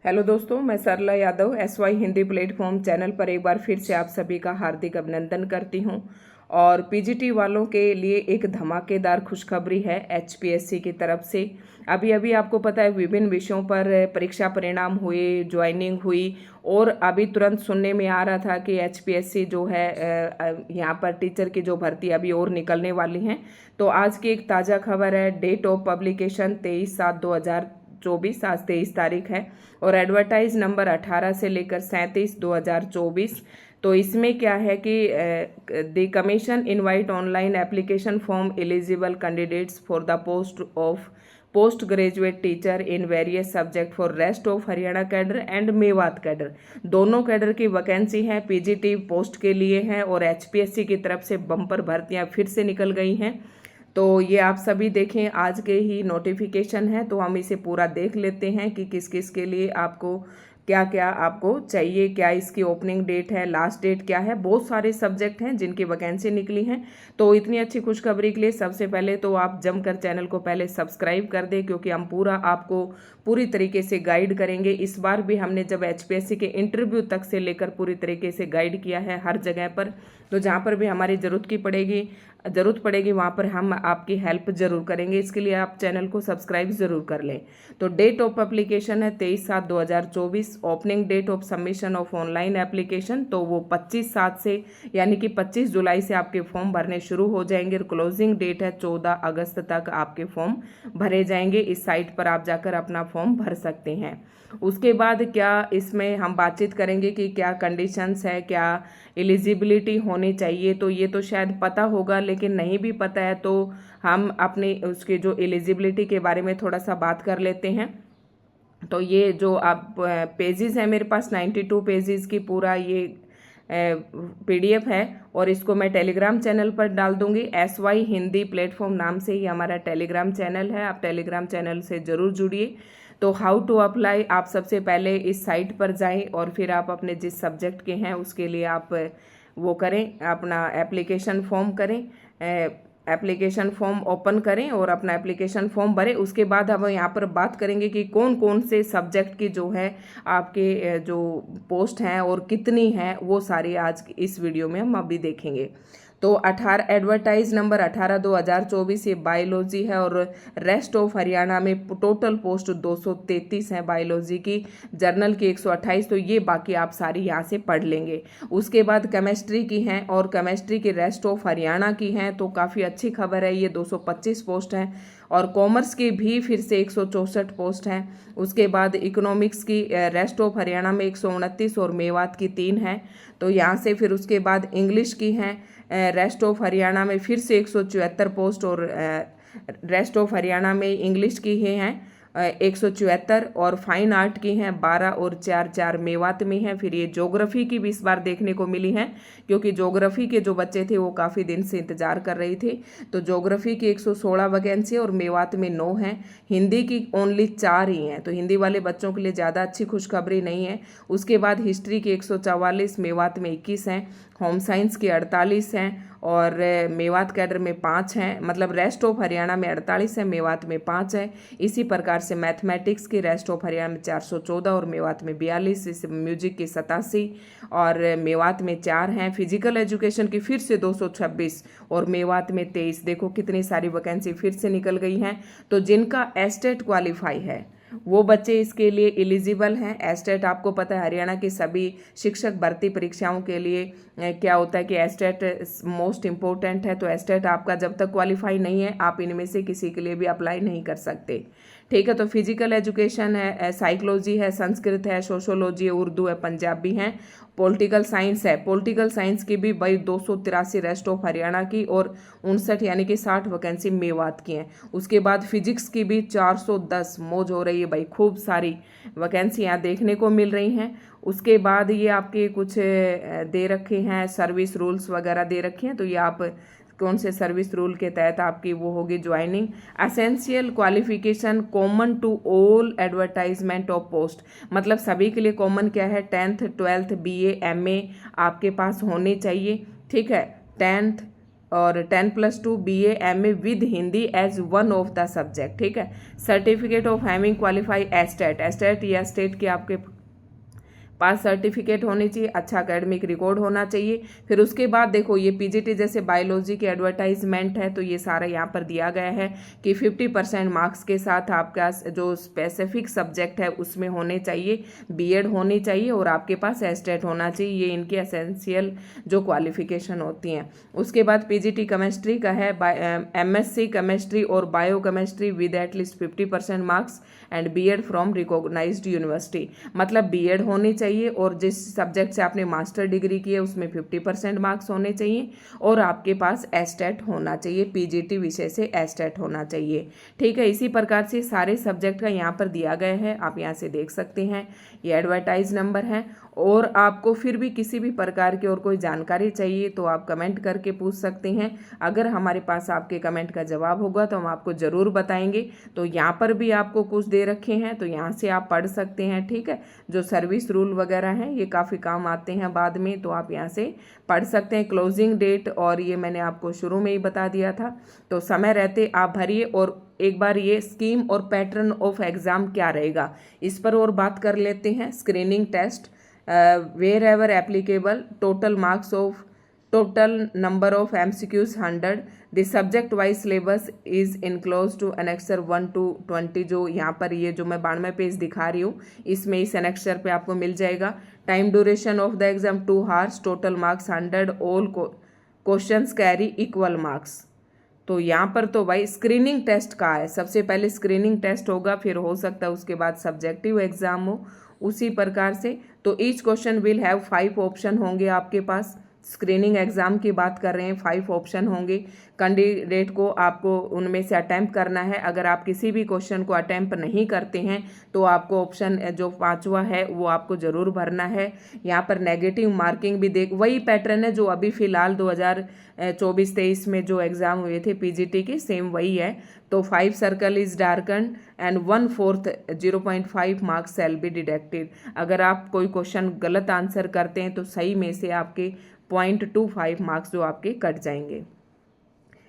Hello दोस्तों, मैं Sarla Yadav SY Hindi platform channel पर एक बार फिर से आप सभी का हार्दिक अभिनंदन करती हूं। और पीजीटी वालों के लिए एक धमाकेदार खुशखबरी है HPSC की तरफ से। अभी अभी आपको पता है विभिन्न विषयों पर परीक्षा परिणाम हुए, ज्वाइनिंग हुई और अभी तुरंत सुनने में आ रहा था कि HPSC जो है यहाँ पर टीचर की जो भर्ती अभी और निकलने वाली हैं। तो आज की एक ताज़ा खबर है, डेट ऑफ पब्लिकेशन 23/7/2024, आज 23 तारीख है और एडवर्टाइज नंबर 18 से लेकर 37/2024। तो इसमें क्या है कि the commission invite online application form eligible candidates for the post of post graduate teacher in various subject for rest of Haryana cadre and Mewat cadre. दोनों कैडर की वैकेंसी है, पीजीटी पोस्ट के लिए है और HPSC की तरफ से बम्पर भर्तियां फिर से निकल गई हैं। तो ये आप सभी देखें, आज के ही नोटिफिकेशन है, तो हम इसे पूरा देख लेते हैं कि किस किस के लिए आपको क्या क्या आपको चाहिए, क्या इसकी ओपनिंग डेट है, लास्ट डेट क्या है। बहुत सारे सब्जेक्ट हैं जिनकी वैकेंसी निकली हैं। तो इतनी अच्छी खुशखबरी के लिए सबसे पहले तो आप जमकर चैनल को पहले सब्सक्राइब कर दें, क्योंकि हम पूरा आपको पूरी तरीके से गाइड करेंगे। इस बार भी हमने जब HPSC के इंटरव्यू तक से लेकर पूरी तरीके से गाइड किया है हर जगह पर। तो जहाँ पर भी हमारी ज़रूरत पड़ेगी वहाँ पर हम आपकी हेल्प ज़रूर करेंगे। इसके लिए आप चैनल को सब्सक्राइब ज़रूर कर लें। तो डेट ऑफ एप्लीकेशन है 23/7/2024। Opening date of submission of online application तो वो 25/7 से यानी कि 25 जुलाई से आपके फॉर्म भरने शुरू हो जाएंगे और क्लोजिंग डेट है 14 अगस्त तक आपके फॉर्म भरे जाएंगे। इस साइट पर आप जाकर अपना फॉर्म भर सकते हैं। उसके बाद क्या इसमें हम बातचीत करेंगे कि क्या कंडीशंस है, क्या एलिजिबिलिटी होनी चाहिए। तो ये तो शायद पता होगा, लेकिन नहीं भी पता है तो हम अपने उसके जो एलिजिबिलिटी के बारे में थोड़ा सा बात कर लेते हैं। तो ये जो आप पेजेस है मेरे पास 92 पेजेस की पूरा ये PDF है और इसको मैं टेलीग्राम चैनल पर डाल दूंगी। SY हिंदी प्लेटफॉर्म नाम से ही हमारा टेलीग्राम चैनल है, आप टेलीग्राम चैनल से ज़रूर जुड़िए। तो हाउ टू अप्लाई, आप सबसे पहले इस साइट पर जाएं और फिर आप अपने जिस सब्जेक्ट के हैं उसके लिए आप वो करें, अपना एप्लीकेशन फॉर्म करें, एप्लीकेशन फॉर्म ओपन करें और अपना एप्लीकेशन फॉर्म भरें। उसके बाद हम यहाँ पर बात करेंगे कि कौन कौन से सब्जेक्ट की जो है आपके जो पोस्ट हैं और कितनी हैं, वो सारी आज इस वीडियो में हम अभी देखेंगे। तो 18 एडवर्टाइज नंबर 18/2024 ये बायोलॉजी है और रेस्ट ऑफ हरियाणा में टोटल पोस्ट 233 हैं बायोलॉजी की, जर्नल की 128। तो ये बाकी आप सारी यहाँ से पढ़ लेंगे। उसके बाद केमिस्ट्री की हैं और केमिस्ट्री की रेस्ट ऑफ हरियाणा की हैं, तो काफ़ी अच्छी खबर है, ये 225 पोस्ट हैं। और कॉमर्स की भी फिर से 164 पोस्ट हैं। उसके बाद इकोनॉमिक्स की रेस्ट ऑफ हरियाणा में 129 और मेवात की 3 हैं। तो यहाँ से फिर उसके बाद इंग्लिश की हैं रेस्ट ऑफ हरियाणा में फिर से 174 पोस्ट और रेस्ट ऑफ हरियाणा में इंग्लिश की ही हैं 174 और फाइन आर्ट की हैं 12 और 4 मेवात में हैं। फिर ये ज्योग्राफी की भी इस बार देखने को मिली हैं, क्योंकि ज्योग्राफी के जो बच्चे थे वो काफ़ी दिन से इंतजार कर रही थे। तो ज्योग्राफी की 116 वैकेंसी और मेवात में 9 हैं। हिंदी की ओनली 4 ही हैं, तो हिंदी वाले बच्चों के लिए ज़्यादा अच्छी खुशखबरी नहीं है। उसके बाद हिस्ट्री की 144, मेवात में 21 हैं। होम साइंस की 48 हैं और मेवात कैडर में 5 हैं, मतलब रेस्ट ऑफ हरियाणा में 48 है, मेवात में 5 है। इसी प्रकार से मैथमेटिक्स की रेस्ट ऑफ हरियाणा में 414 और मेवात में 42, म्यूजिक की 87 और मेवात में 4 हैं। फिजिकल एजुकेशन की फिर से 226 और मेवात में 23। देखो कितनी सारी वैकेंसी फिर से निकल गई हैं। तो जिनका एस्टेट क्वालिफाई है वो बच्चे इसके लिए एलिजिबल हैं। एस्टेट आपको पता है हरियाणा की सभी शिक्षक भर्ती परीक्षाओं के लिए क्या होता है कि एस्टेट मोस्ट इम्पोर्टेंट है। तो एस्टेट आपका जब तक क्वालिफाई नहीं है आप इनमें से किसी के लिए भी अप्लाई नहीं कर सकते, ठीक है। तो फिजिकल एजुकेशन है, साइकोलॉजी है, संस्कृत है, सोशोलॉजी है, उर्दू है, पंजाबी है, पॉलिटिकल साइंस है। पॉलिटिकल साइंस की भी भाई 283 रेस्ट ऑफ हरियाणा की और 59 यानी कि 60 वैकेंसी मेवात की हैं। उसके बाद फिजिक्स की भी 410 मौज हो रही है भाई, खूब सारी वैकेंसी यहाँ देखने को मिल रही हैं। उसके बाद ये आपके कुछ दे रखे हैं, सर्विस रूल्स वगैरह दे रखे हैं। तो ये आप कौन से सर्विस रूल के तहत आपकी वो होगी joining. Essential qualification common to all advertisement of post, मतलब सभी के लिए कॉमन क्या है, 10th 12th BA MA आपके पास होने चाहिए, ठीक है। 10th और 10+2 BA MA with Hindi as one of the subject, ठीक है। Certificate of having qualify estate, estate या स्टेट के आपके पास सर्टिफिकेट होनी चाहिए, अच्छा एकेडमिक रिकॉर्ड होना चाहिए। फिर उसके बाद देखो ये पीजीटी जैसे बायोलॉजी की एडवर्टाइजमेंट है तो ये सारा यहाँ पर दिया गया है कि 50% मार्क्स के साथ आपका जो स्पेसिफिक सब्जेक्ट है उसमें होने चाहिए, बीएड होनी चाहिए और आपके पास एस्टेट होना चाहिए। ये इनकी एसेंशियल जो क्वालिफिकेशन होती हैं। उसके बाद पीजीटी केमिस्ट्री का है, एमएससी केमिस्ट्री और biochemistry with at least 50% marks and BEd from recognised university, मतलब बीएड होनी चाहिए और जिस सब्जेक्ट से आपने मास्टर डिग्री की है उसमें 50% मार्क्स होने चाहिए और आपके पास एस्टेट होना चाहिए, पीजीटी विषय से एस्टेट होना चाहिए, ठीक है। इसी प्रकार से सारे सब्जेक्ट का यहाँ पर दिया गया है, आप यहाँ से देख सकते हैं, ये एडवर्टाइज नंबर है। और आपको फिर भी किसी भी प्रकार की और कोई जानकारी चाहिए तो आप कमेंट करके पूछ सकते हैं। अगर हमारे पास आपके कमेंट का जवाब होगा तो हम आपको ज़रूर बताएंगे। तो यहाँ पर भी आपको कुछ दे रखे हैं तो यहाँ से आप पढ़ सकते हैं, ठीक है। जो सर्विस रूल वगैरह हैं ये काफ़ी काम आते हैं बाद में, तो आप यहाँ से पढ़ सकते हैं। क्लोजिंग डेट और ये मैंने आपको शुरू में ही बता दिया था, तो समय रहते आप भरिए। और एक बार ये स्कीम और पैटर्न ऑफ एग्ज़ाम क्या रहेगा इस पर और बात कर लेते हैं। Screening test wherever applicable, total marks of total number of MCQs 100, the subject wise syllabus is enclose to annexure 1 to 20, जो यहाँ पर ये जो मैं 92 पेज दिखा रही हूँ इसमें इस एनेक्सर पे आपको मिल जाएगा। Time duration of the exam 2 hours, total marks 100, all questions carry equal marks. तो यहाँ पर तो भाई स्क्रीनिंग टेस्ट का है, सबसे पहले स्क्रीनिंग टेस्ट होगा, फिर हो सकता है उसके बाद सब्जेक्टिव एग्जाम हो उसी प्रकार से। तो each question will have 5 option होंगे आपके पास। स्क्रीनिंग एग्जाम की बात कर रहे हैं, 5 ऑप्शन होंगे। कैंडिडेट को आपको उनमें से अटेम्प्ट करना है। अगर आप किसी भी क्वेश्चन को अटेम्प्ट नहीं करते हैं तो आपको ऑप्शन जो 5वां है वो आपको जरूर भरना है। यहाँ पर नेगेटिव मार्किंग भी देख, वही पैटर्न है जो अभी फिलहाल 2024-23 में जो एग्जाम हुए थे पीजीटी के, सेम वही है। तो 5 circle is darken and 1/4 0.5 marks shall be deducted. अगर आप कोई क्वेश्चन गलत आंसर करते हैं तो सही में से आपके 0.25 मार्क्स जो आपके कट जाएंगे।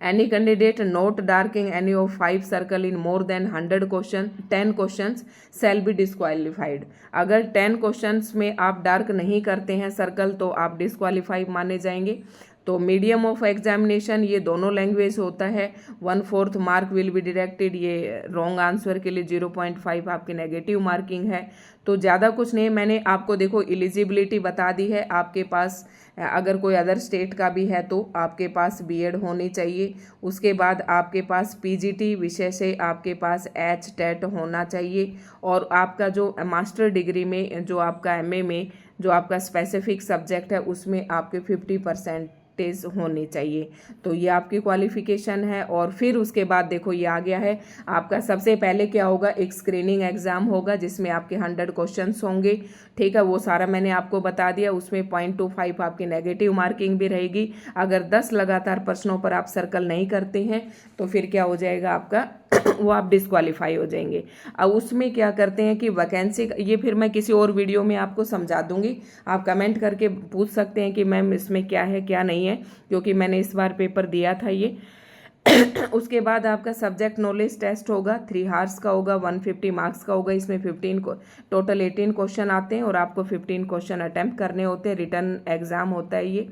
Any candidate not darkening any of 5 circle in more than 10 questions shall be disqualified. अगर 10 क्वेश्चंस में आप डार्क नहीं करते हैं सर्कल तो आप डिस्क्वालीफाई माने जाएंगे। तो मीडियम ऑफ एग्जामिनेशन ये दोनों लैंग्वेज होता है। 1/4 मार्क विल बी डिडक्टेड, ये रॉन्ग आंसर के लिए 0.5 आपकी नेगेटिव मार्किंग है। तो ज़्यादा कुछ नहीं, मैंने आपको देखो एलिजिबिलिटी बता दी है। आपके पास अगर कोई अदर स्टेट का भी है तो आपके पास बीएड होनी चाहिए। उसके बाद आपके पास पीजीटी विषय से आपके पास HTET होना चाहिए और आपका जो मास्टर डिग्री में जो आपका MA में जो आपका स्पेसिफिक सब्जेक्ट है उसमें आपके 50% होनी चाहिए। तो ये आपकी क्वालिफिकेशन है। और फिर उसके बाद देखो ये आ गया है आपका, सबसे पहले क्या होगा, एक स्क्रीनिंग एग्जाम होगा जिसमें आपके 100 क्वेश्चंस होंगे, ठीक है। वो सारा मैंने आपको बता दिया। उसमें 0.25 आपकी नेगेटिव मार्किंग भी रहेगी। अगर 10 लगातार प्रश्नों पर आप सर्कल नहीं करते हैं तो फिर क्या हो जाएगा आपका वो आप डिस्क्वालीफाई हो जाएंगे। अब उसमें क्या करते हैं कि वैकेंसी, ये फिर मैं किसी और वीडियो में आपको समझा दूंगी। आप कमेंट करके पूछ सकते हैं कि मैम इसमें क्या है क्या नहीं है, क्योंकि मैंने इस बार पेपर दिया था ये। उसके बाद आपका सब्जेक्ट नॉलेज टेस्ट होगा, 3 hours का होगा, 150 मार्क्स का होगा। इसमें 18 क्वेश्चन आते हैं और आपको 15 क्वेश्चन अटेम्प्ट करने होते हैं। रिटर्न एग्जाम होता है ये,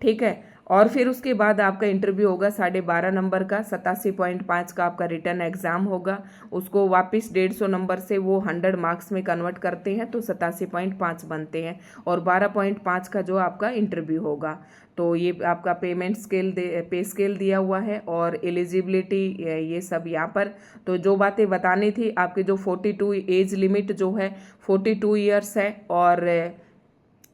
ठीक है। और फिर उसके बाद आपका इंटरव्यू होगा 12.5 नंबर का, 87.5 का आपका रिटर्न एग्जाम होगा। उसको वापस 150 नंबर से वो 100 मार्क्स में कन्वर्ट करते हैं तो 87.5 बनते हैं और 12.5 का जो आपका इंटरव्यू होगा। तो ये आपका पे स्केल दिया हुआ है और एलिजिबिलिटी ये सब यहाँ पर। तो जो बातें बतानी थी, आपके जो 42 एज लिमिट जो है 42 ईयर्स है और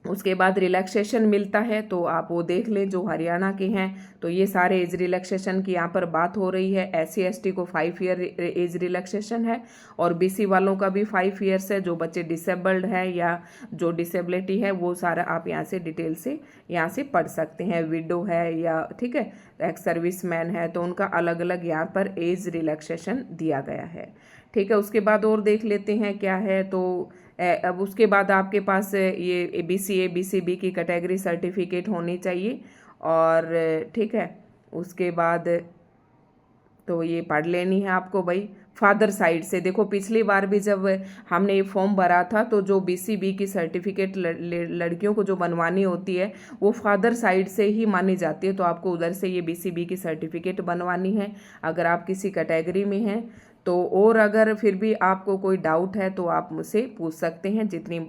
उसके बाद रिलैक्सेशन मिलता है, तो आप वो देख लें जो हरियाणा के हैं। तो ये सारे एज रिलैक्सेशन की यहाँ पर बात हो रही है। SC ST को 5 ईयर एज रिलैक्सेशन है और BC वालों का भी 5 ईयर्स है। जो बच्चे डिसेबल्ड है या जो डिसेबिलिटी है वो सारा आप यहाँ से डिटेल से यहाँ से पढ़ सकते हैं। विडो है या, ठीक है, एक्स सर्विस मैन है तो उनका अलग अलग यहाँ पर एज रिलैक्सेशन दिया गया है, ठीक है। उसके बाद और देख लेते हैं क्या है। तो अब उसके बाद आपके पास ये BCA BCB की कैटेगरी सर्टिफिकेट होनी चाहिए और, ठीक है, उसके बाद तो ये पढ़ लेनी है आपको भाई। फादर साइड से देखो, पिछली बार भी जब हमने ये फॉर्म भरा था तो जो BCB की सर्टिफिकेट लड़कियों को जो बनवानी होती है वो फादर साइड से ही मानी जाती है, तो आपको उधर से ये BCB की सर्टिफिकेट बनवानी है अगर आप किसी कैटेगरी में हैं तो। और अगर फिर भी आपको कोई डाउट है तो आप मुझसे पूछ सकते हैं, जितनी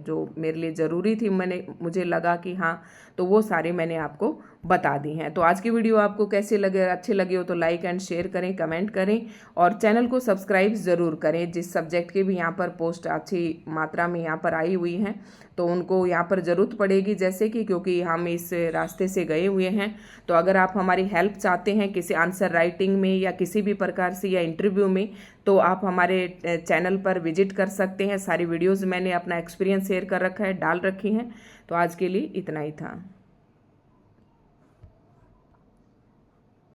जो मेरे लिए ज़रूरी थी मुझे लगा कि हाँ, तो वो सारे मैंने आपको बता दी हैं। तो आज की वीडियो आपको कैसे लगे, अच्छे लगे हो तो लाइक एंड शेयर करें, कमेंट करें और चैनल को सब्सक्राइब ज़रूर करें। जिस सब्जेक्ट की भी यहाँ पर पोस्ट अच्छी मात्रा में यहाँ पर आई हुई हैं तो उनको यहाँ पर ज़रूरत पड़ेगी, जैसे कि क्योंकि हम इस रास्ते से गए हुए हैं। तो अगर आप हमारी हेल्प चाहते हैं किसी आंसर राइटिंग में या किसी भी प्रकार से या इंटरव्यू में, तो आप हमारे चैनल पर विजिट कर सकते हैं। सारी वीडियोज़ मैंने अपना एक्सपीरियंस शेयर कर रखा है, डाल रखी हैं। तो आज के लिए इतना ही था।